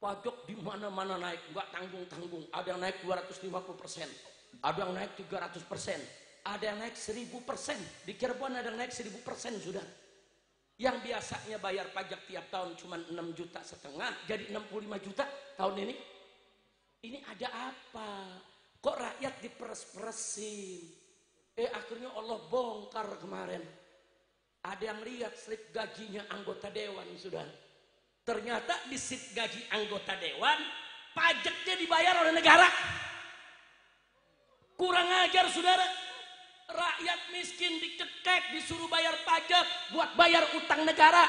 Pajak di mana-mana naik, nggak tanggung-tanggung. Ada yang naik 250%, ada yang naik 300%, ada yang naik 1000%. Di Cirebon ada yang naik 1000% sudah. Yang biasanya bayar pajak tiap tahun cuma 6,5 juta, jadi 65 juta tahun ini. Ini ada apa? Kok rakyat diperes-peresin? Akhirnya Allah bongkar kemarin. Ada yang lihat slip gajinya anggota dewan sudah. Ternyata di slip gaji anggota dewan pajaknya dibayar oleh negara. Kurang ajar saudara. Rakyat miskin dicekek disuruh bayar pajak buat bayar utang negara.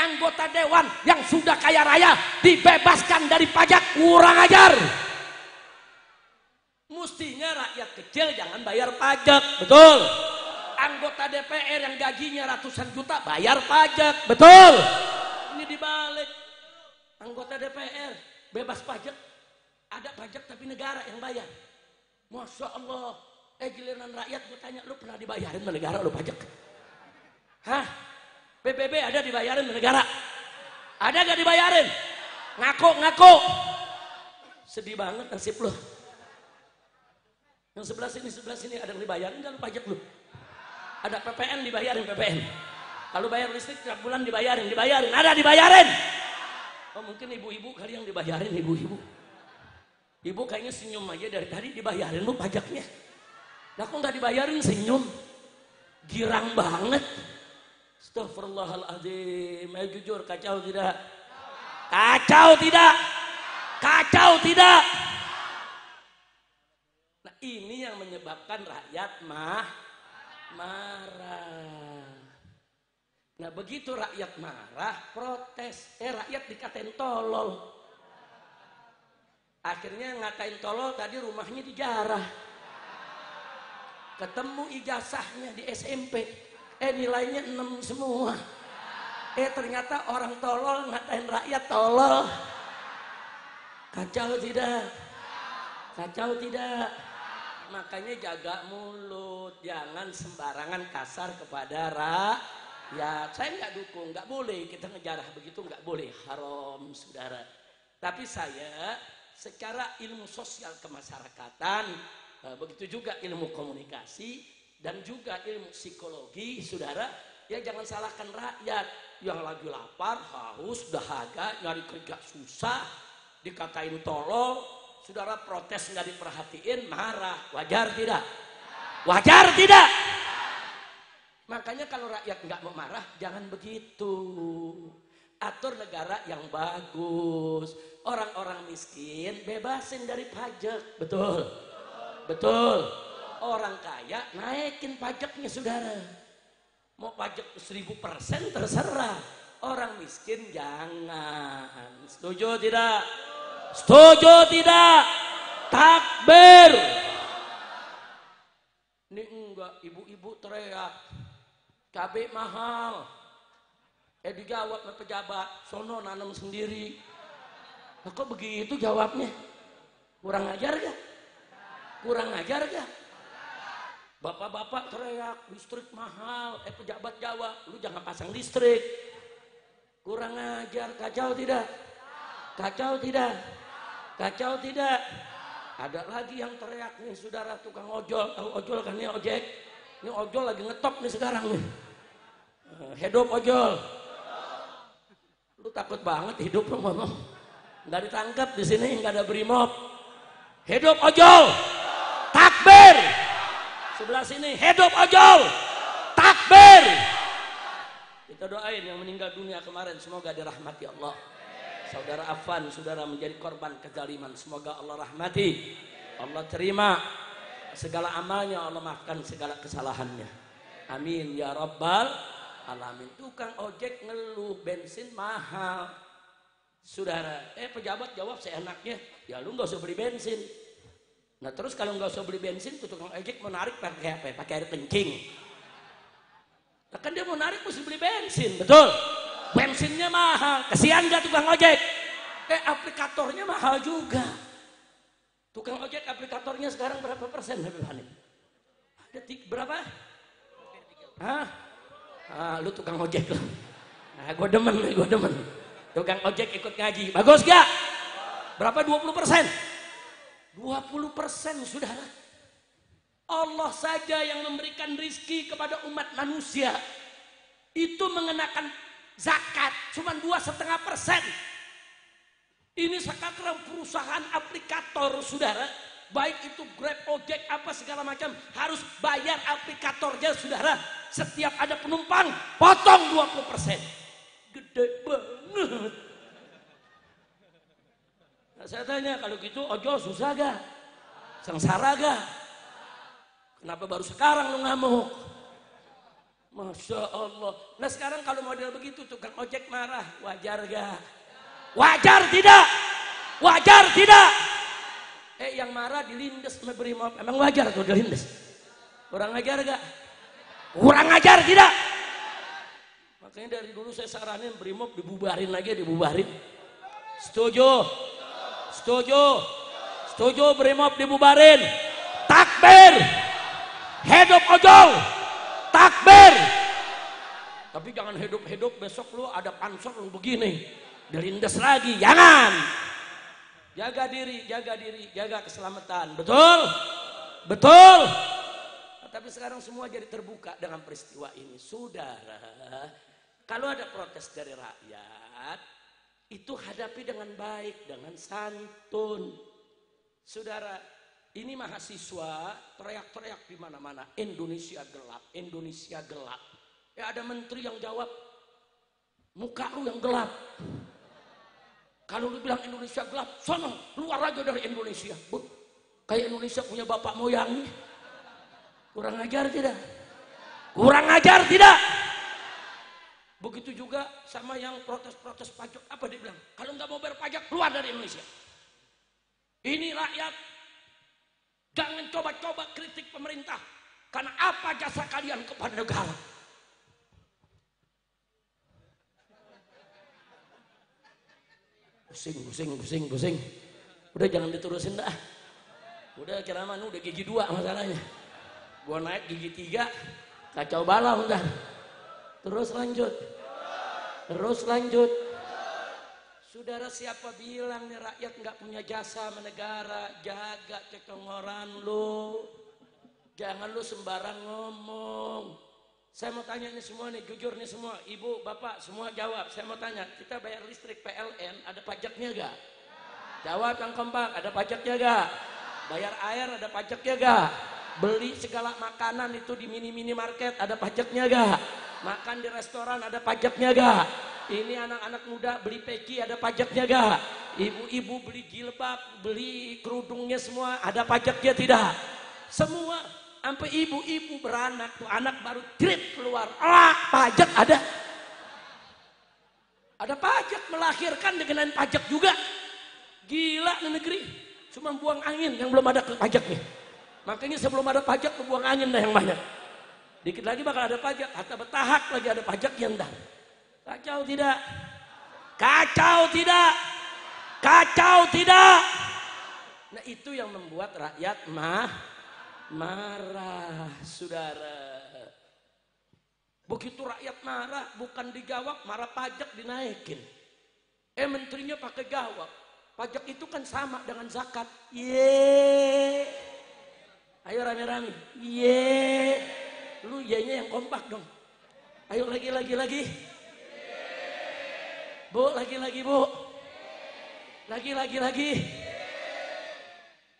Anggota dewan yang sudah kaya raya dibebaskan dari pajak. Kurang ajar. Mestinya rakyat kecil jangan bayar pajak, betul. Anggota DPR yang gajinya ratusan juta bayar pajak, betul. Ini dibalik. Anggota DPR bebas pajak, ada pajak tapi negara yang bayar. Masya Allah. Giliran rakyat gue tanya, lu pernah dibayarin sama negara lu pajak? Hah? PBB ada dibayarin sama negara? Ada gak dibayarin? Ngaku. Sedih banget nasib lu. Yang sebelah sini ada yang dibayarin gak lu pajak lu? Ada PPN dibayarin PPN. Kalau bayar listrik tiap bulan dibayarin. Ada dibayarin. Oh mungkin ibu-ibu kali yang dibayarin ibu-ibu. Ibu kayaknya senyum aja dari tadi dibayarin lu pajaknya. Nah kok nggak dibayarin senyum? Girang banget. Astagfirullahaladzim. Ayo jujur, kacau tidak? Kacau tidak? Kacau tidak? Nah ini yang menyebabkan rakyat marah. Nah begitu rakyat marah, protes. Rakyat dikatain tolol. Akhirnya ngatain tolol tadi rumahnya dijarah. Ketemu ijazahnya di SMP. Nilainya 6 semua. Ternyata orang tolol ngatain rakyat tolol. Kacau tidak? Kacau tidak? Makanya jaga mulut, jangan sembarangan kasar kepada rakyat. Saya nggak dukung, nggak boleh kita ngejarah begitu, nggak boleh, haram saudara. Tapi saya secara ilmu sosial kemasyarakatan, begitu juga ilmu komunikasi dan juga ilmu psikologi, saudara, ya jangan salahkan rakyat yang lagi lapar, haus, dahaga, nyari kerja susah, dikatain tolol. Saudara protes nggak diperhatiin, marah. Wajar tidak? Wajar tidak? Makanya kalau rakyat nggak mau marah, jangan begitu. Atur negara yang bagus. Orang-orang miskin bebasin dari pajak. Betul? Betul. Orang kaya naikin pajaknya saudara. Mau pajak 1000% terserah. Orang miskin jangan. Setuju tidak? Setuju tidak? Takbir. Ini enggak, ibu-ibu teriak cabai mahal. Dijawab sama pejabat, sono nanam sendiri. Nah, kok begitu jawabnya? Kurang ajar gak? Kurang ajar gak? Bapak-bapak teriak listrik mahal. Pejabat jawab, lu jangan pasang listrik. Kurang ajar. Kacau tidak? Kacau tidak? Kacau tidak? Ada lagi yang teriak nih saudara, tukang ojol. Tahu ojol kan, ini ojek. Ini ojol lagi ngetop nih sekarang nih. Hidup ojol. Lu takut banget hidup lu ngomong. Nggak ditangkap di sini, nggak ada brimob. Hidup ojol. Takbir. Sebelah sini hidup ojol. Takbir. Kita doain yang meninggal dunia kemarin semoga dirahmati Allah. Saudara Afan, saudara menjadi korban kezaliman, semoga Allah rahmati, Allah terima segala amalnya, Allah maafkan segala kesalahannya. Amin ya rabbal alamin. Tukang ojek ngeluh bensin mahal. Saudara, pejabat jawab seenaknya, ya lu nggak usah beli bensin. Nah terus kalau nggak usah beli bensin, tukang ojek mau narik pakai apa? Pakai air kencing. Nah, kan dia mau narik mesti beli bensin, betul? Bensinnya mahal, kesian gak tukang ojek? Aplikatornya mahal juga. Tukang ojek aplikatornya sekarang berapa persen Habib Hanif? Ada berapa? Hah? Lu tukang ojek lu. Gue demen. Tukang ojek ikut ngaji, bagus gak? Berapa? 20%? 20%, saudara. Allah saja yang memberikan rizki kepada umat manusia itu mengenakan zakat cuma 2,5%. Ini sekarang perusahaan aplikator, saudara, baik itu Grab, Ojek, apa segala macam, harus bayar aplikatornya, saudara. Setiap ada penumpang potong 20%. Gede banget. Nah, saya tanya, kalau gitu ojol susah gak? Sengsara gak? Kenapa baru sekarang lu ngamuk? Masya Allah. Nah sekarang kalau model begitu tukang ojek marah, wajar gak? Wajar tidak? Wajar tidak? Yang marah dilindes sama Brimob. Emang wajar tuh dilindes? Kurang ajar gak? Kurang ajar tidak? Makanya dari dulu saya saranin Brimob dibubarin aja, dibubarin. Setuju? Setuju? Setuju Brimob dibubarin? Takbir! Hidup ojol! Takbir! Tapi jangan hidup-hidup besok lu ada pansor lu begini. Dilindas lagi, jangan. Jaga diri, jaga keselamatan. Betul? Betul? Nah, tapi sekarang semua jadi terbuka dengan peristiwa ini. Saudara, kalau ada protes dari rakyat, itu hadapi dengan baik, dengan santun. Saudara, ini mahasiswa teriak-teriak di mana-mana, Indonesia gelap, Indonesia gelap. Ya ada menteri yang jawab, muka lu yang gelap. Kalau lu bilang Indonesia gelap, sono keluar aja dari Indonesia. Kayak Indonesia punya bapak moyang. Kurang ajar tidak? Kurang ajar tidak? Begitu juga sama yang protes-protes pajak. Apa dia bilang? Kalau nggak mau bayar pajak, keluar dari Indonesia. Ini rakyat, jangan coba-coba kritik pemerintah. Karena apa jasa kalian kepada negara? Pusing. Udah jangan diterusin dah. Udah kiraman udah gigi 2 masalahnya. Gua naik gigi 3, kacau balau ntar. Terus lanjut. Saudara, siapa bilang nih rakyat nggak punya jasa sama negara? Jaga kecengoran lu. Jangan lu sembarang ngomong. Saya mau tanya nih semua nih, jujur nih semua, ibu, bapak, semua jawab. Saya mau tanya, kita bayar listrik PLN, ada pajaknya gak? Jawab yang kompak, ada pajaknya gak? Bayar air, ada pajaknya gak? Beli segala makanan itu di mini-market, ada pajaknya gak? Makan di restoran, ada pajaknya gak? Ini anak-anak muda beli peci, ada pajaknya gak? Ibu-ibu beli jilbab, beli kerudungnya semua, ada pajaknya tidak? Semua. Sampai ibu-ibu beranak tuh, anak baru trit keluar, pajak ada. Ada pajak, melahirkan dengan pajak juga. Gila nih negeri, cuma buang angin yang belum ada pajaknya. Makanya sebelum ada pajak, buang angin dah yang banyak. Dikit lagi bakal ada pajak, harta bertahak lagi ada pajaknya entar. Kacau tidak? Kacau tidak? Kacau tidak? Nah itu yang membuat rakyat marah, saudara. Begitu rakyat marah, bukan dijawab, marah pajak dinaikin. Menterinya pakai jawab. Pajak itu kan sama dengan zakat. Ye. Ayo rame-rame. Ye. Lu yenya yang kompak dong. Ayo lagi. Bu, lagi bu. Lagi.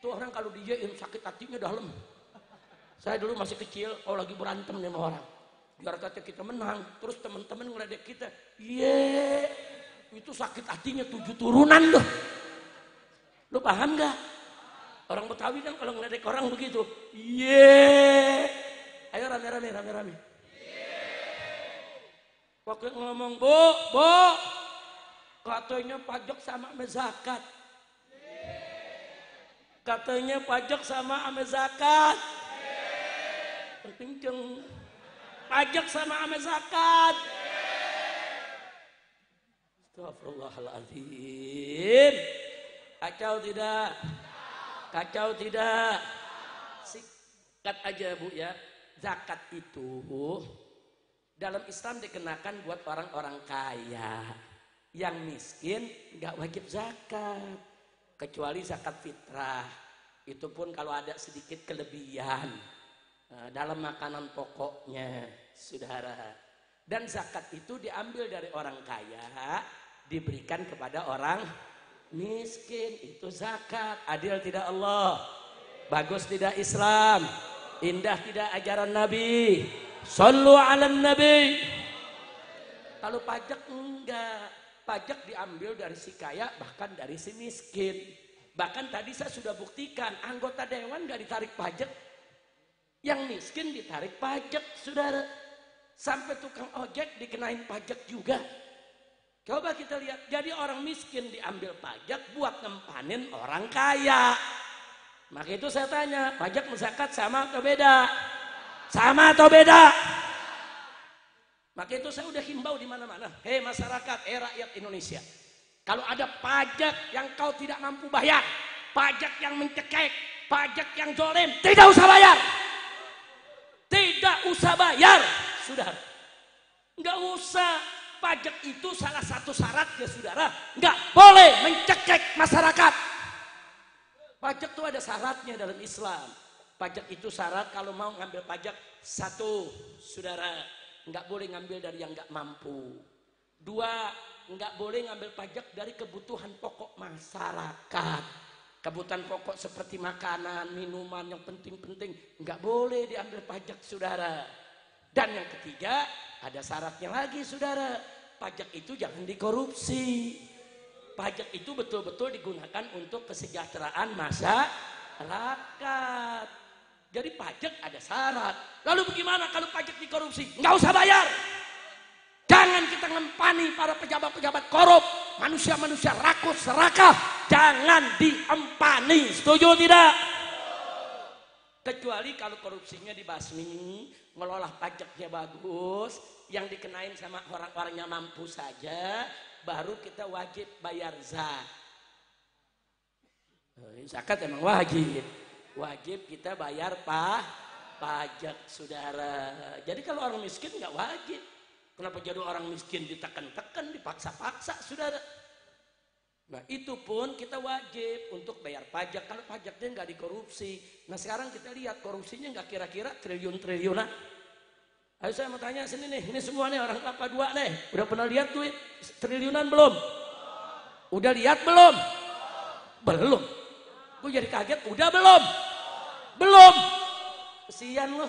Tuh orang kalau dijain sakit hatinya dalam. Saya dulu masih kecil, lagi berantem sama orang. Biar kata kita menang, terus teman-teman ngeledek kita. Ye, itu sakit hatinya 7 turunan tuh. Lu paham gak? Orang Betawi kan kalau ngeledek orang begitu. Ye, ayo rame-rame. Waktu ngomong, bu, katanya pajak sama ame zakat. Katanya pajak sama ame zakat. Kenceng. Pajak sama ame zakat. Astagfirullahaladzim. Kacau tidak? Kacau tidak? Sikat aja bu ya. Zakat itu dalam Islam dikenakan buat orang-orang kaya. Yang miskin nggak wajib zakat. kecuali zakat fitrah. Itu pun kalau ada sedikit kelebihan dalam makanan pokoknya, saudara. Dan zakat itu diambil dari orang kaya, diberikan kepada orang miskin. Itu zakat. Adil tidak Allah? Bagus tidak Islam? Indah tidak ajaran Nabi? Sallu ala Nabi. Kalau pajak enggak. Pajak diambil dari si kaya, bahkan dari si miskin. Bahkan tadi saya sudah buktikan, anggota dewan enggak ditarik pajak. Yang miskin ditarik pajak, saudara. Sampai tukang ojek dikenain pajak juga. Coba kita lihat, jadi orang miskin diambil pajak buat ngempanin orang kaya. Maka itu saya tanya, pajak zakat sama atau beda? Sama atau beda? Maka itu saya udah himbau di mana-mana. Hei masyarakat, rakyat Indonesia. Kalau ada pajak yang kau tidak mampu bayar, pajak yang mencekik, pajak yang zolim, tidak usah bayar. Tidak usah bayar, saudara. Enggak usah. Pajak itu salah satu syaratnya, saudara. Enggak boleh mencekik masyarakat. Pajak itu ada syaratnya dalam Islam. Pajak itu syarat kalau mau ngambil pajak, satu, saudara, enggak boleh ngambil dari yang enggak mampu. Dua, enggak boleh ngambil pajak dari kebutuhan pokok masyarakat. Kebutuhan pokok seperti makanan, minuman yang penting-penting, enggak boleh diambil pajak, saudara. Dan yang ketiga, ada syaratnya lagi, saudara. Pajak itu jangan dikorupsi. Pajak itu betul-betul digunakan untuk kesejahteraan masyarakat. Jadi pajak ada syarat. Lalu bagaimana kalau pajak dikorupsi? Nggak usah bayar. Jangan kita ngempani para pejabat-pejabat korup, manusia-manusia rakus, serakah. Jangan diempani. Setuju tidak? Kecuali kalau korupsinya dibasmi, ngelola pajaknya bagus, yang dikenain sama orang-orangnya mampu saja, baru kita wajib bayar zakat. Zakat emang wajib. Wajib kita bayar pajak, saudara. Jadi kalau orang miskin nggak wajib. Kenapa jadi orang miskin ditekan-tekan, dipaksa-paksa, saudara? Nah itu pun kita wajib untuk bayar pajak kalau pajaknya nggak dikorupsi. Nah sekarang kita lihat korupsinya nggak kira-kira triliun-triliunan. Ayo saya mau tanya sini nih, ini semua nih orang kelapa dua nih, udah pernah lihat duit triliunan belum? Udah lihat belum? Belum. Gue jadi kaget, udah belum? Belum. Kesian loh.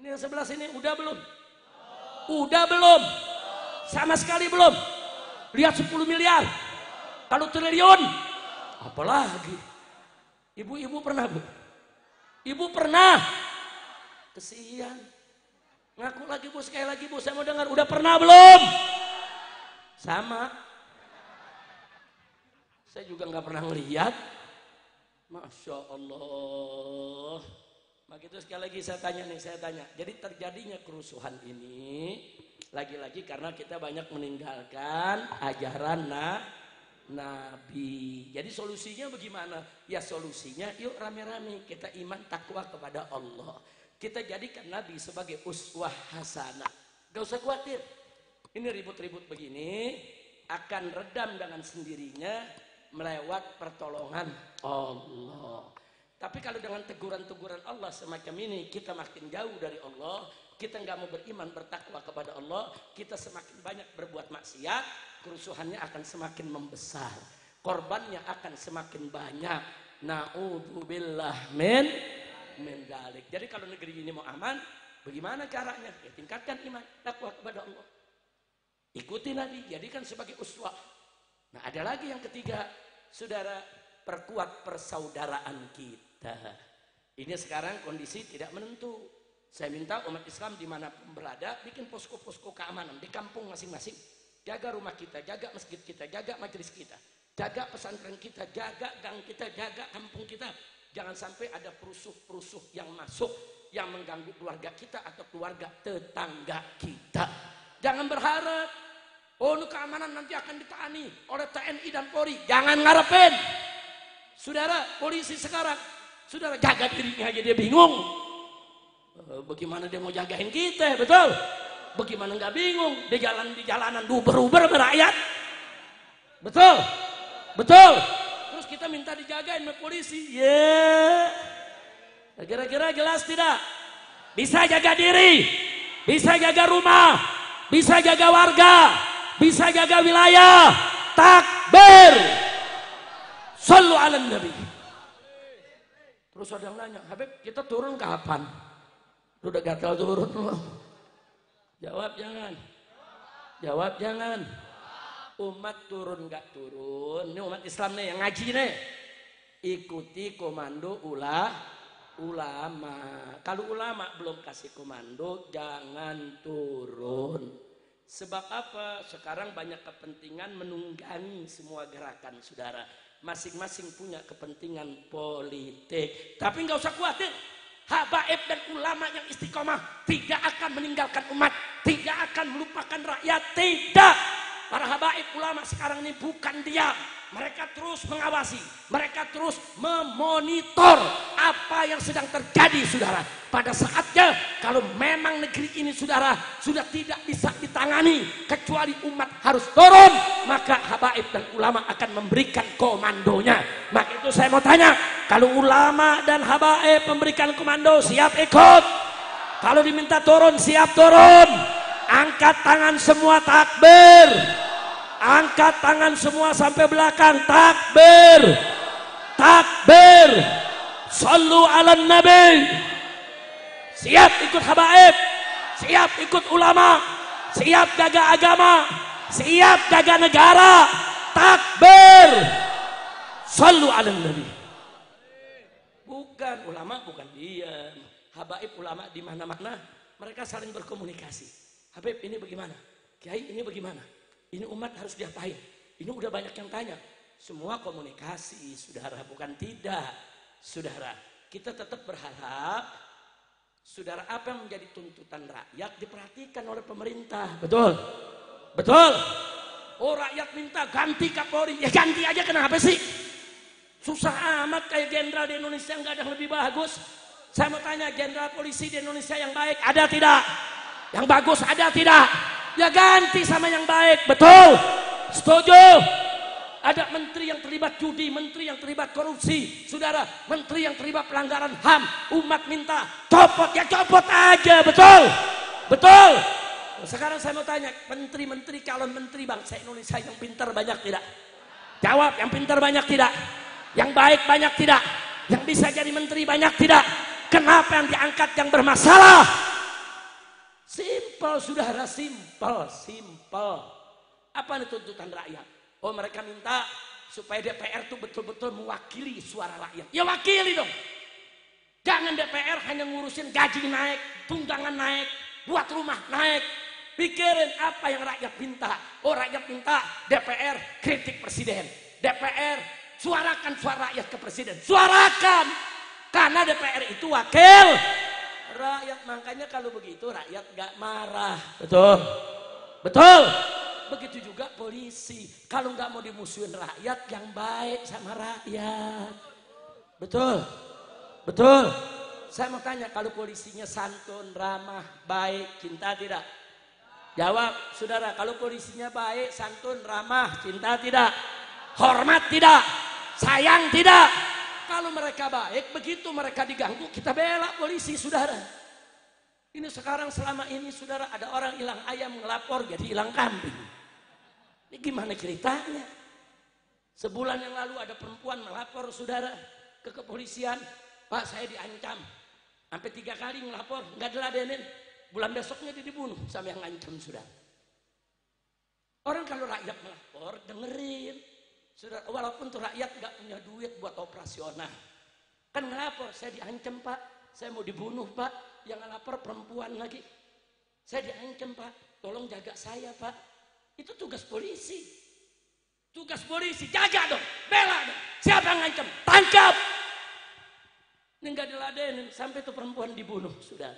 Ini yang sebelah sini udah belum? Udah belum? Sama sekali belum. Lihat 10 miliar. Kalau triliun, apalagi? Ibu-ibu pernah, Bu? Ibu pernah? Kesian. Ngaku lagi, Bu, sekali lagi, Bu, saya mau dengar. Udah pernah belum? Sama. Saya juga nggak pernah ngeliat. Masya Allah. Begitu sekali lagi saya tanya nih, saya tanya. Jadi terjadinya kerusuhan ini lagi-lagi karena kita banyak meninggalkan ajaran Nabi. Jadi solusinya bagaimana? Ya solusinya yuk rame-rame kita iman takwa kepada Allah. Kita jadikan Nabi sebagai uswah hasanah. Gak usah khawatir. Ini ribut-ribut begini akan redam dengan sendirinya melewat pertolongan Allah. Tapi kalau dengan teguran-teguran Allah semacam ini kita makin jauh dari Allah, kita nggak mau beriman bertakwa kepada Allah, kita semakin banyak berbuat maksiat, kerusuhannya akan semakin membesar, korbannya akan semakin banyak. Na'udzubillah min dalik. Jadi kalau negeri ini mau aman, bagaimana caranya? Ya tingkatkan iman, takwa kepada Allah. Ikuti Nabi, jadikan sebagai uswah. Nah ada lagi yang ketiga, saudara, perkuat persaudaraan kita. Ini sekarang kondisi tidak menentu. Saya minta umat Islam dimanapun berada bikin posko-posko keamanan di kampung masing-masing. Jaga rumah kita, jaga masjid kita, jaga majelis kita, jaga pesantren kita, jaga gang kita, jaga kampung kita. Jangan sampai ada perusuh-perusuh yang masuk yang mengganggu keluarga kita atau keluarga tetangga kita. Jangan berharap oh keamanan nanti akan ditangani oleh TNI dan Polri. Jangan ngarepin. Saudara, polisi sekarang, saudara jaga dirinya aja dia bingung. Bagaimana dia mau jagain kita, betul? Bagaimana nggak bingung? Di jalanan duber-uber berakyat. Betul? Betul? Kita minta dijagain sama polisi. Yeah. Kira-kira jelas tidak? Bisa jaga diri, bisa jaga rumah, bisa jaga warga, bisa jaga wilayah. Takbir. Shallu ala nabi. Terus ada yang nanya, Habib kita turun kapan? Lu udah gatal turun loh. Jawab jangan. Jawab jangan. Umat turun gak turun, ini umat Islam nih yang ngaji nih. Ikuti komando ulama. Kalau ulama belum kasih komando, jangan turun. Sebab apa? Sekarang banyak kepentingan menunggangi semua gerakan saudara. Masing-masing punya kepentingan politik. Tapi nggak usah khawatir. Habaib dan ulama yang istiqomah tidak akan meninggalkan umat, tidak akan melupakan rakyat, tidak. Para habaib ulama sekarang ini bukan diam. Mereka terus mengawasi, mereka terus memonitor apa yang sedang terjadi saudara. Pada saatnya kalau memang negeri ini saudara sudah tidak bisa ditangani kecuali umat harus turun, maka habaib dan ulama akan memberikan komandonya. Maka itu saya mau tanya, kalau ulama dan habaib memberikan komando siap ikut? Kalau diminta turun siap turun? Angkat tangan semua takbir. Angkat tangan semua sampai belakang. Takbir. Takbir. Shallu ala nabi. Siap ikut habaib. Siap ikut ulama. Siap jaga agama. Siap jaga negara. Takbir. Shallu ala nabi. Bukan ulama, bukan diam. Habaib ulama di mana-mana mereka saling berkomunikasi. Habib ini bagaimana? Kiai ini bagaimana? Ini umat harus diapain? Ini udah banyak yang tanya. Semua komunikasi, saudara, bukan tidak. Saudara, kita tetap berharap, saudara, apa yang menjadi tuntutan rakyat diperhatikan oleh pemerintah. Betul? Betul? Oh, rakyat minta ganti Kapolri. Ya ganti aja, kenapa sih? Susah amat kayak jenderal di Indonesia nggak ada yang lebih bagus. Saya mau tanya, jenderal polisi di Indonesia yang baik ada tidak? Yang bagus ada tidak? Ya ganti sama yang baik. Betul? Setuju? Ada menteri yang terlibat judi, menteri yang terlibat korupsi, saudara, menteri yang terlibat pelanggaran HAM. Umat minta copot, ya copot aja. Betul? Betul? Sekarang saya mau tanya, menteri-menteri, calon menteri bangsa Indonesia yang pintar banyak tidak? Jawab, yang pintar banyak tidak? Yang baik banyak tidak? Yang bisa jadi menteri banyak tidak? Kenapa yang diangkat yang bermasalah? Simpel saudara, simpel. Apa nih tuntutan rakyat? Oh, mereka minta supaya DPR itu betul-betul mewakili suara rakyat. Ya wakili dong. Jangan DPR hanya ngurusin gaji naik, tunjangan naik, buat rumah naik. Pikirin apa yang rakyat minta. Oh, rakyat minta DPR kritik presiden. DPR suarakan suara rakyat ke presiden. Suarakan. Karena DPR itu wakil rakyat, makanya kalau begitu rakyat gak marah. Betul? Betul? Begitu juga polisi. Kalau gak mau dimusuhin rakyat, yang baik sama rakyat. Betul? Betul? Saya mau tanya, kalau polisinya santun, ramah, baik, cinta tidak? Jawab, saudara, kalau polisinya baik, santun, ramah, cinta tidak? Hormat tidak? Sayang tidak? Kalau mereka baik, begitu mereka diganggu, kita bela polisi, saudara. Ini sekarang selama ini, saudara, ada orang hilang ayam ngelapor jadi hilang kambing. Ini gimana ceritanya? Sebulan yang lalu ada perempuan melapor, saudara, ke kepolisian. Pak, saya diancam. Sampai 3 kali ngelapor, nggak diladenin. Bulan besoknya dia dibunuh sama yang ngancam, saudara. Orang kalau rakyat melapor, dengerin. Saudara, walaupun tuh rakyat nggak punya duit buat operasional, kan ngelapor, saya diancam Pak, saya mau dibunuh Pak, yang ngelapor perempuan lagi, saya diancam Pak, tolong jaga saya Pak. Itu tugas polisi, jaga dong, bela dong. Siapa yang ngancam, tangkap. Ini nggak diladenin sampai tuh perempuan dibunuh, sudah.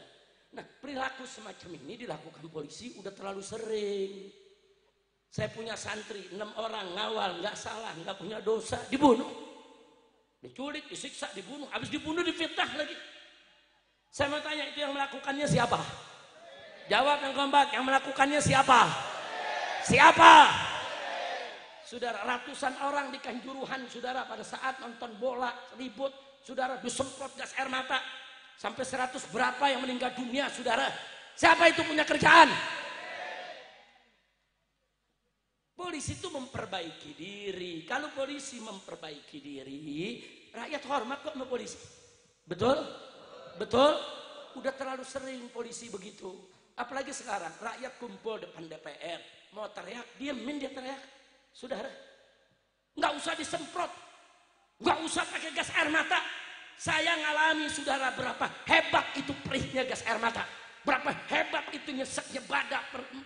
Nah, perilaku semacam ini dilakukan polisi udah terlalu sering. Saya punya santri 6 orang ngawal, nggak salah, nggak punya dosa, dibunuh, diculik, disiksa, dibunuh, habis dibunuh difitnah lagi. Saya mau tanya, itu yang melakukannya siapa? Jawab yang kompak, yang melakukannya siapa? Siapa? Saudara, ratusan orang di Kanjuruhan, saudara, pada saat nonton bola ribut, saudara, disemprot gas air mata. Sampai 100 berapa yang meninggal dunia, saudara. Siapa itu punya kerjaan? Polisi itu memperbaiki diri. Kalau polisi memperbaiki diri, rakyat hormat kok sama polisi. Betul? Betul? Udah terlalu sering polisi begitu. Apalagi sekarang, rakyat kumpul depan DPR. Mau teriak, diemin dia teriak. Saudara, nggak usah disemprot. Nggak usah pakai gas air mata. Saya ngalami, saudara, berapa hebat itu perihnya gas air mata. Berapa hebat itu nyeseknya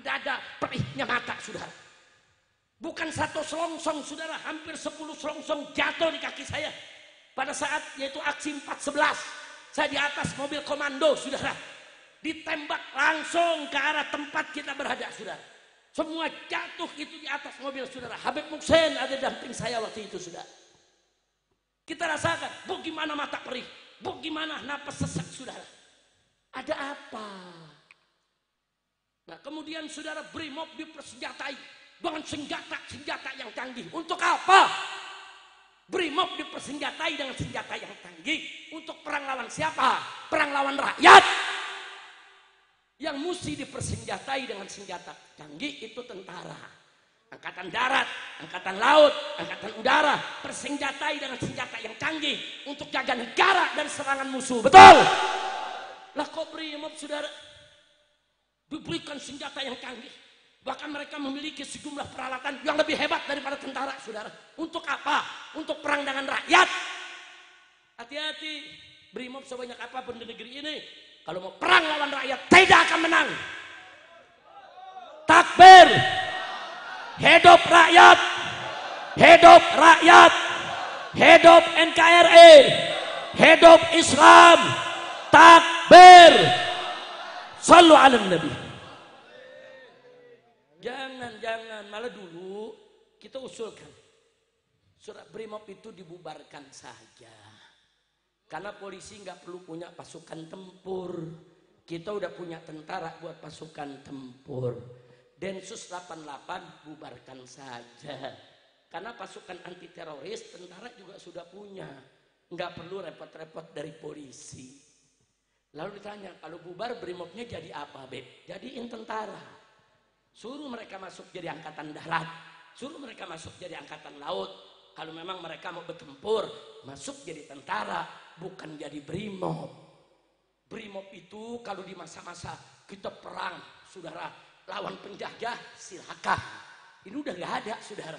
dada perihnya mata, saudara. Bukan satu selongsong, saudara, hampir 10 selongsong jatuh di kaki saya. Pada saat yaitu aksi 4/11, saya di atas mobil komando, saudara. Ditembak langsung ke arah tempat kita berada, saudara. Semua jatuh itu di atas mobil, saudara. Habib Muksin ada damping saya waktu itu, saudara. Kita rasakan, bagaimana mata perih, bagaimana napas sesak, saudara. Ada apa? Nah, kemudian saudara, Brimob dipersenjatai dengan senjata yang canggih. Untuk apa? Brimob dipersenjatai dengan senjata yang canggih. Untuk perang lawan siapa? Perang lawan rakyat. Yang mesti dipersenjatai dengan senjata canggih itu tentara. Angkatan darat, angkatan laut, angkatan udara. Persenjatai dengan senjata yang canggih. Untuk jaga negara dari serangan musuh. Betul? Lah kok Brimob, saudara, diberikan senjata yang canggih. Bahkan mereka memiliki sejumlah peralatan yang lebih hebat daripada tentara, saudara. Untuk apa? Untuk perang dengan rakyat. Hati-hati, Brimob sebanyak apapun di negeri ini, kalau mau perang lawan rakyat, tidak akan menang. Takbir. Hidup rakyat. Hidup rakyat. Hidup NKRI. Hidup Islam. Takbir. Sallu ala Nabi. Jangan, malah dulu kita usulkan surat Brimob itu dibubarkan saja. Karena polisi nggak perlu punya pasukan tempur. Kita udah punya tentara buat pasukan tempur. Densus 88 bubarkan saja. Karena pasukan anti teroris tentara juga sudah punya. Nggak perlu repot-repot dari polisi. Lalu ditanya, kalau bubar Brimobnya jadi apa, Beb? Jadiin tentara. Suruh mereka masuk jadi angkatan darat, suruh mereka masuk jadi angkatan laut. Kalau memang mereka mau bertempur, masuk jadi tentara, bukan jadi Brimob. Brimob itu kalau di masa-masa kita perang, saudara, lawan penjajah, silakan. Ini udah gak ada, saudara.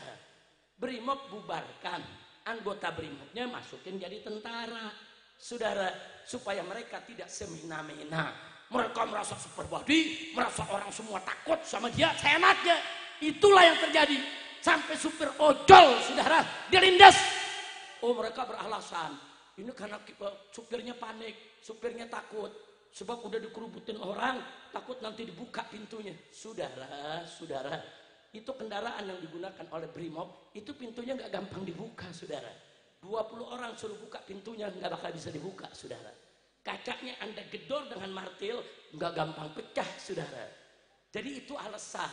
Brimob bubarkan, anggota Brimobnya masukin jadi tentara, saudara, supaya mereka tidak semena-mena. Mereka merasa super body, merasa orang semua takut sama dia, seenaknya. Itulah yang terjadi. Sampai supir ojol, saudara, dilindas. Oh, mereka beralasan. Ini karena supirnya panik, supirnya takut. Sebab udah dikerubutin orang, takut nanti dibuka pintunya. Saudara, itu kendaraan yang digunakan oleh Brimob, itu pintunya nggak gampang dibuka, saudara. 20 orang suruh buka pintunya, nggak bakal bisa dibuka, saudara. Kacanya Anda gedor dengan martil, nggak gampang pecah, saudara. Jadi itu alasan.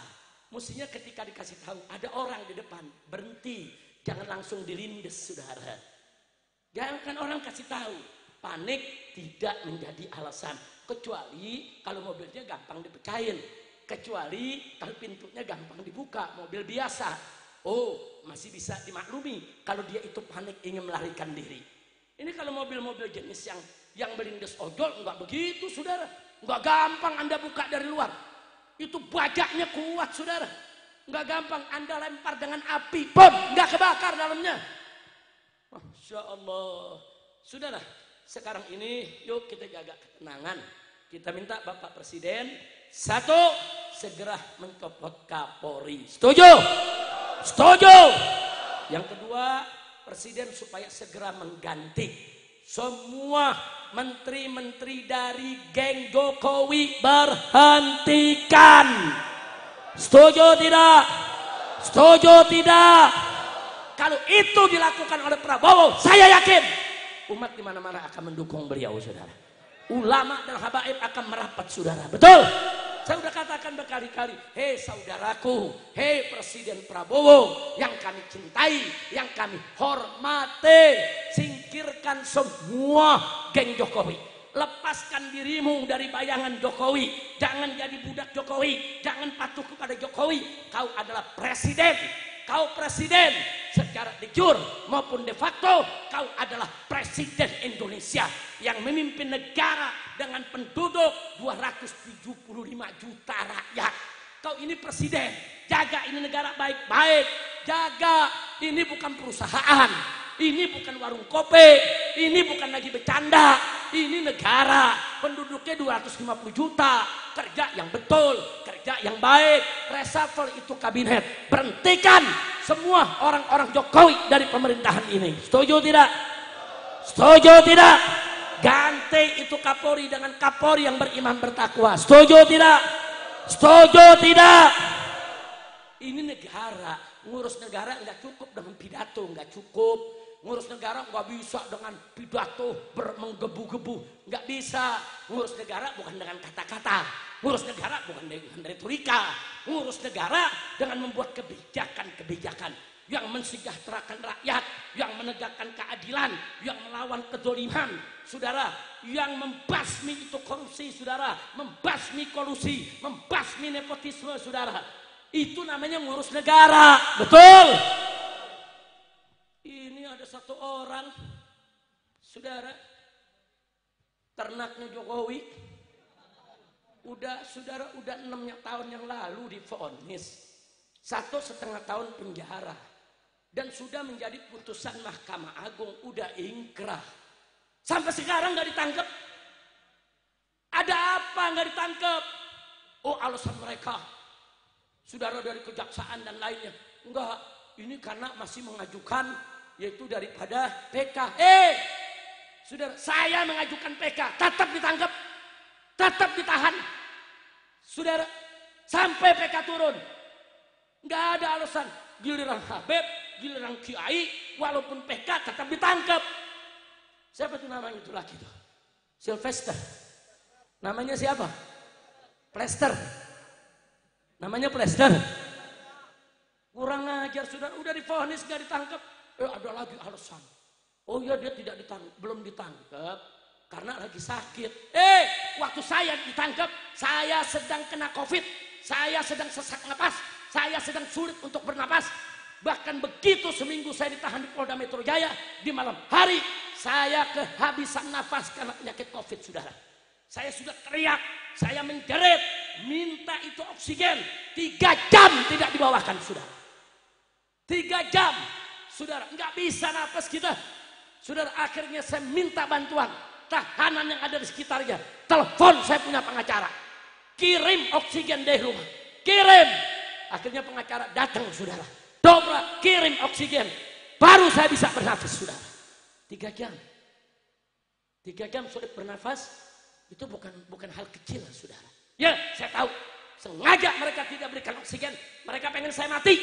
Mestinya ketika dikasih tahu ada orang di depan, berhenti, jangan langsung dilindas, saudara. Jangan orang kasih tahu, panik tidak menjadi alasan. Kecuali kalau mobilnya gampang dipecahin, kecuali kalau pintunya gampang dibuka, mobil biasa. Oh, masih bisa dimaklumi kalau dia itu panik ingin melarikan diri. Ini kalau mobil-mobil jenis yang melindas ojol, enggak begitu, saudara. Enggak gampang Anda buka dari luar. Itu bajaknya kuat, saudara. Enggak gampang Anda lempar dengan api, bom, enggak kebakar dalamnya. Masya Allah. Saudara, sekarang ini yuk kita jaga ketenangan. Kita minta Bapak Presiden, satu, segera mencopot Kapolri. Setuju? Setuju. Yang kedua, Presiden supaya segera mengganti semua menteri-menteri dari geng Jokowi, berhentikan. Setuju tidak? Setuju tidak? Kalau itu dilakukan oleh Prabowo, saya yakin umat di mana-mana akan mendukung beliau, saudara. Ulama dan habaib akan merapat, saudara. Betul? Saya sudah katakan berkali-kali, hei saudaraku, hei Presiden Prabowo yang kami cintai, yang kami hormati, singkirkan semua geng Jokowi. Lepaskan dirimu dari bayangan Jokowi. Jangan jadi budak Jokowi. Jangan patuh kepada Jokowi. Kau adalah presiden. Kau presiden secara de jure maupun de facto. Kau adalah presiden Indonesia yang memimpin negara dengan penduduk 275 juta rakyat. Kau ini presiden. Jaga ini negara baik-baik. Jaga. Ini bukan perusahaan. Ini bukan warung kopi. Ini bukan lagi bercanda. Ini negara, penduduknya 250 juta, kerja yang betul, kerja yang baik, reshuffle itu kabinet, berhentikan semua orang-orang Jokowi dari pemerintahan ini. Setuju tidak? Setuju tidak? Ganti itu Kapolri dengan Kapolri yang beriman bertakwa. Setuju tidak? Setuju tidak? Ini negara, ngurus negara nggak cukup dengan pidato, nggak cukup. Ngurus negara nggak bisa dengan pidato menggebu-gebu, nggak bisa. Ngurus negara bukan dengan kata-kata, ngurus negara bukan dengan retorika, ngurus negara dengan membuat kebijakan-kebijakan yang mensejahterakan rakyat, yang menegakkan keadilan, yang melawan kezaliman, saudara, yang membasmi itu korupsi, saudara, membasmi kolusi, membasmi nepotisme, saudara. Itu namanya ngurus negara, betul? Ini ada satu orang, saudara, ternaknya Jokowi, udah 6 tahun yang lalu divonis 1,5 tahun penjara dan sudah menjadi putusan Mahkamah Agung, udah ingkrah. Sampai sekarang nggak ditangkap. Ada apa nggak ditangkap? Oh, alasan mereka, saudara, dari kejaksaan dan lainnya. Enggak, ini karena masih mengajukan yaitu daripada PK. Saudara, saya mengajukan PK, tetap ditangkap, tetap ditahan, saudara, sampai PK turun. Nggak ada alasan. Giliran Habib, giliran Kiai, walaupun PK tetap ditangkap. Siapa itu namanya itu laki itu? Sylvester. Namanya siapa? Plester. Namanya Plester. Kurang ajar, saudara, udah divonis nggak ditangkap. Ada lagi alasan. Oh ya, dia tidak ditangkap, belum ditangkap karena lagi sakit. Waktu saya ditangkap, saya sedang kena COVID, saya sedang sesak napas, saya sedang sulit untuk bernapas. Bahkan begitu seminggu saya ditahan di Polda Metro Jaya, di malam hari saya kehabisan nafas karena penyakit COVID, saudara. Saya sudah teriak, saya menjerit, minta itu oksigen. 3 jam tidak dibawakan, saudara. 3 jam. Saudara, nggak bisa nafas kita. Saudara, akhirnya saya minta bantuan tahanan yang ada di sekitarnya. Telepon saya punya pengacara, kirim oksigen dari rumah, kirim. Akhirnya pengacara datang, saudara, dobrak, kirim oksigen, baru saya bisa bernafas, saudara. 3 jam. 3 jam sulit bernafas, itu bukan hal kecil, saudara. Ya, saya tahu, sengaja mereka tidak berikan oksigen, mereka pengen saya mati.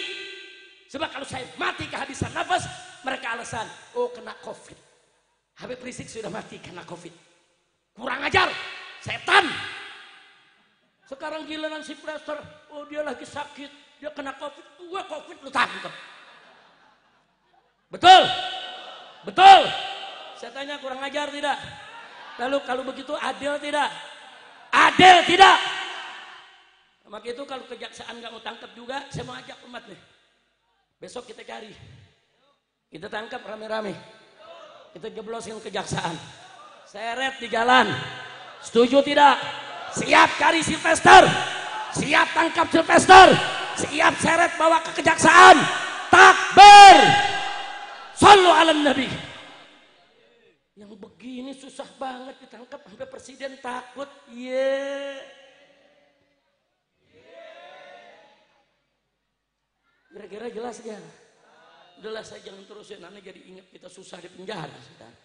Sebab kalau saya mati kehabisan nafas, mereka alasan, oh kena COVID. Habib Rizik sudah mati kena COVID. Kurang ajar, setan. Sekarang giliran si Plester, oh dia lagi sakit, dia kena COVID, gua COVID lu tangkap. Betul? Betul? Saya tanya, kurang ajar tidak? Lalu kalau begitu adil tidak? Adil tidak? Maka itu kalau kejaksaan nggak mau tangkap juga, saya mau ajak umat nih. Besok kita cari, kita tangkap rame-rame, kita jeblosin kejaksaan, seret di jalan. Setuju tidak? Siap cari Sylvester, siap tangkap Sylvester, siap seret bawa ke kejaksaan. Takbir, sallu ala nabi. Yang begini susah banget ditangkap, sampai presiden takut. Kira-kira jelas ya? Udahlah, saya jangan terusin, nanti jadi ingat kita susah di penjara. Saudara.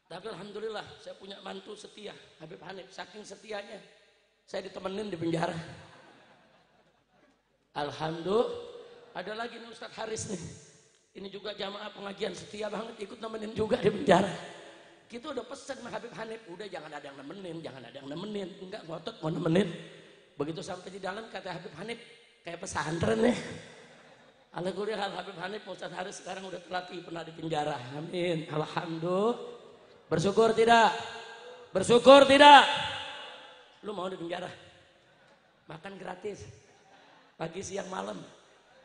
Tapi alhamdulillah saya punya mantu setia, Habib Hanif. Saking setianya saya ditemenin di penjara. Alhamdulillah. Ada lagi nih Ustadz Haris nih. Ini juga jamaah pengajian setia banget, ikut nemenin juga di penjara. Kita udah pesen sama Habib Hanif, udah jangan ada yang nemenin, jangan ada yang nemenin. Enggak, ngotot mau nemenin. Begitu sampai di dalam kata Habib Hanif, kayak pesantren ya. Alhamdulillah Habib Hanif Ustaz Haris sekarang udah terlatih, pernah di penjara. Amin. Alhamdulillah. Bersyukur tidak? Bersyukur tidak? Lu mau di penjara? Makan gratis. Pagi siang malam.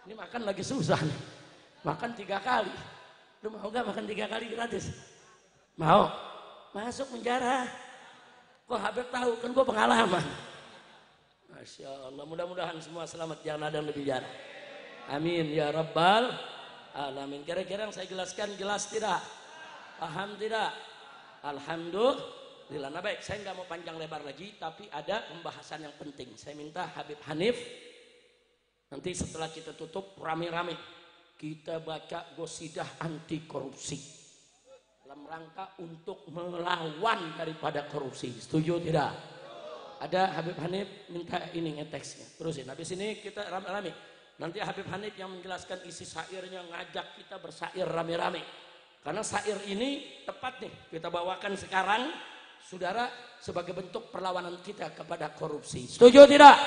Ini makan lagi susah nih. Makan 3 kali. Lu mau gak makan 3 kali gratis? Mau? Masuk penjara. Kok Habib tahu? Kan gue pengalaman. Masya Allah, mudah-mudahan semua selamat, jangan ada yang lebih jarang. Amin ya rabbal alamin. Kira-kira yang saya jelaskan jelas tidak? Paham tidak? Alhamdulillah. Nah baik, saya nggak mau panjang lebar lagi, tapi ada pembahasan yang penting. Saya minta Habib Hanif nanti setelah kita tutup rame-rame kita baca gosidah anti korupsi dalam rangka untuk melawan daripada korupsi. Setuju tidak? Ada Habib Hanif minta ini ngeteksnya. Terusin. Habis ini kita rame-rame. Nanti Habib Hanif yang menjelaskan isi syairnya, ngajak kita bersair rame-rame. Karena syair ini tepat nih kita bawakan sekarang, saudara, sebagai bentuk perlawanan kita kepada korupsi. Setuju tidak?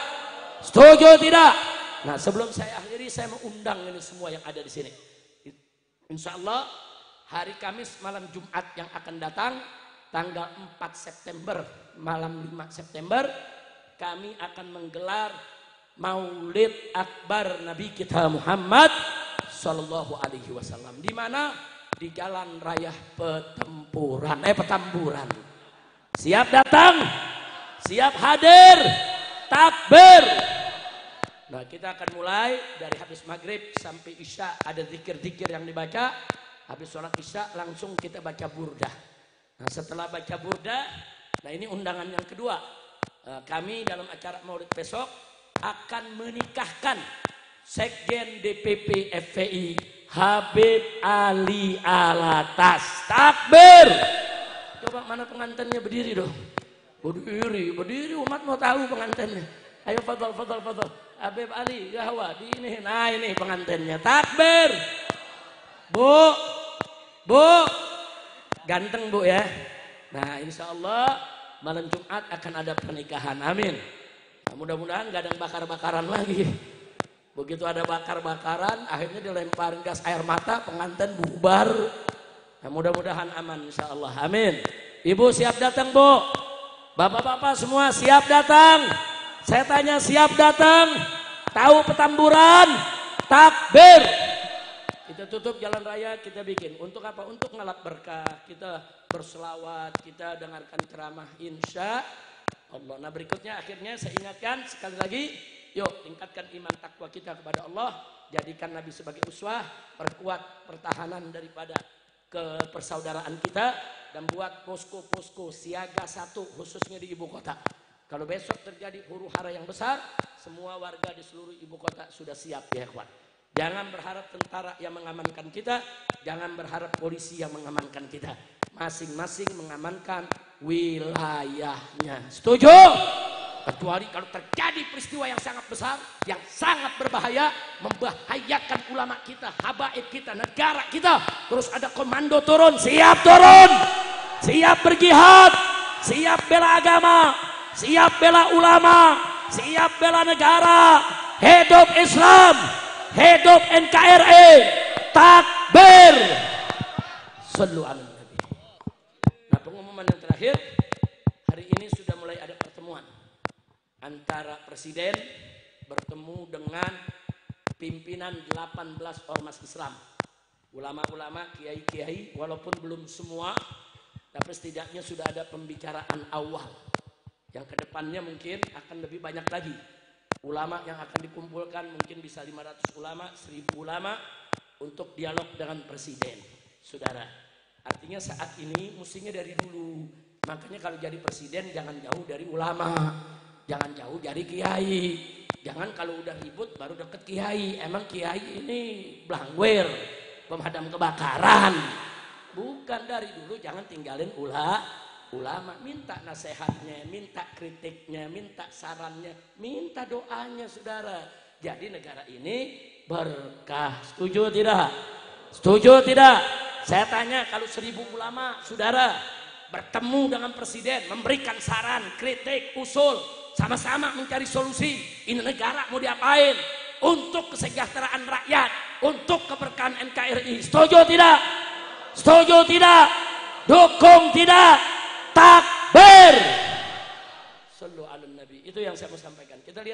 Setuju tidak? Nah sebelum saya akhiri, saya mengundang ini semua yang ada di sini. Insya Allah hari Kamis malam Jumat yang akan datang, tanggal 4 September, malam 5 September, kami akan menggelar Maulid Akbar Nabi kita Muhammad Sallallahu Alaihi Wasallam. Di mana? Di Jalan Raya Petamburan. Siap datang? Siap hadir? Takbir! Nah kita akan mulai dari habis maghrib sampai isya, ada zikir-zikir yang dibaca. Habis sholat isya langsung kita baca burdah. Nah setelah baca burdah, nah ini undangan yang kedua. Kami dalam acara Maulid besok akan menikahkan Sekjen DPP FPI Habib Ali Alatas. Takbir! Coba mana pengantinnya, berdiri dong. Berdiri umat mau tahu pengantinnya. Ayo fadal. Habib Ali Gahwa di ini. Nah ini pengantinnya. Takbir! Bu, ganteng Bu ya. Nah insya Allah malam Jumat akan ada pernikahan. Amin. Nah, mudah-mudahan gak ada yang bakar-bakaran lagi. Begitu ada bakar-bakaran, akhirnya dilemparin gas air mata, pengantin bubar. Nah, mudah-mudahan aman insya Allah. Amin. Ibu siap datang Bu? Bapak-bapak semua siap datang? Saya tanya siap datang? Tahu Petamburan? Takbir! Kita tutup jalan raya, kita bikin. Untuk apa? Untuk ngalap berkah. Kita berselawat, kita dengarkan ceramah insya Allah. Nah berikutnya akhirnya saya ingatkan sekali lagi, yuk tingkatkan iman takwa kita kepada Allah. Jadikan Nabi sebagai uswah, perkuat pertahanan daripada kepersaudaraan kita, dan buat posko-posko siaga 1 khususnya di ibu kota. Kalau besok terjadi huru hara yang besar, semua warga di seluruh ibu kota sudah siap ya kawan. Jangan berharap tentara yang mengamankan kita, jangan berharap polisi yang mengamankan kita. Masing-masing mengamankan wilayahnya. Setuju? Kecuali kalau terjadi peristiwa yang sangat besar, yang sangat berbahaya, membahayakan ulama kita, habaib kita, negara kita. Terus ada komando turun, siap turun, siap berjihad, siap bela agama, siap bela ulama, siap bela negara. Hidup Islam, hidup NKRI, takbir. Sallu ala Nabi. Nah pengumuman yang terakhir, hari ini sudah mulai ada pertemuan antara presiden bertemu dengan pimpinan 18 ormas Islam, ulama-ulama, kiai-kiai, walaupun belum semua, tapi setidaknya sudah ada pembicaraan awal. Yang kedepannya mungkin akan lebih banyak lagi. Ulama yang akan dikumpulkan mungkin bisa 500 ulama, 1000 ulama untuk dialog dengan presiden. Saudara, artinya saat ini mestinya dari dulu. Makanya kalau jadi presiden jangan jauh dari ulama, jangan jauh dari kiai. Jangan kalau udah ribut baru deket kiai. Emang kiai ini blangwer, pemadam kebakaran. Bukan, dari dulu jangan tinggalin ulama. Minta nasihatnya, minta kritiknya, minta sarannya, minta doanya saudara. Jadi negara ini berkah. Setuju tidak? Setuju tidak? Saya tanya, kalau 1000 ulama saudara bertemu dengan presiden, memberikan saran, kritik, usul, sama-sama mencari solusi. Ini negara mau diapain? Untuk kesejahteraan rakyat, untuk keberkahan NKRI. Setuju tidak? Setuju tidak? Dukung tidak? Takbir. Sallu ala Nabi. Itu yang saya mau sampaikan. Kita lihat.